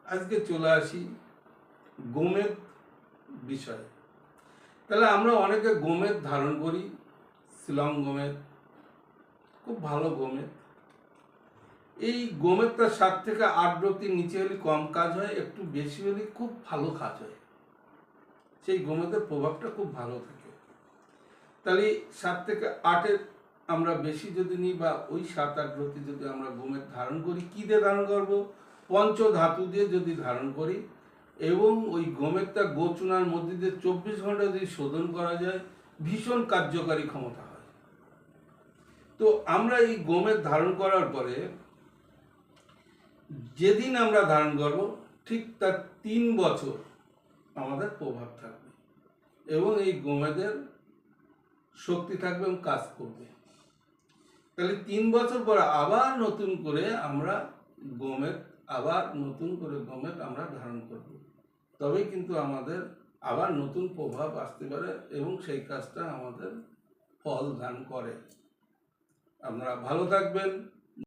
আজকে চলে আসি গোমেদ বিষয়ে। তাহলে আমরা অনেকে গোমেদ ধারণ করি, শিলং গোমেদ খুব ভালো গোমেদ। এই গোমেদটা 7 থেকে 8 রতির নিচে হলে কম কাজ হয়, একটু বেশি হলে খুব ভালো কাজ হয়। সেই গোমেদের প্রভাবটা খুব ভালো থাকে। তাহলে 7 থেকে 8-এর আমরা বেশি যদি নিই বা ওই 7-8 রতি যদি আমরা গোমেদ ধারণ করি, কী দিয়ে ধারণ করব? পঞ্চধাতু দিয়ে যদি ধারণ করি এবং ওই গোমেদটা গোচুনার মধ্যে দিয়ে 24 ঘন্টা যদি শোধন করা যায়, ভীষণ কার্যকারী ক্ষমতা হয়। তো আমরা এই গোমেদ ধারণ করার পরে যেদিন আমরা ধারণ করব ঠিক তার 3 বছর আমাদের প্রভাব থাকবে এবং এই গোমেদের শক্তি থাকবে এবং কাজ করবে। তাহলে 3 বছর পর আবার নতুন করে আমরা গোমেদ আমরা ধারণ করব, তবেই কিন্তু আমাদের আবার নতুন প্রভাব আসতে পারে এবং সেই কাজটা আমাদের ফল দান করে। আপনারা ভালো থাকবেন।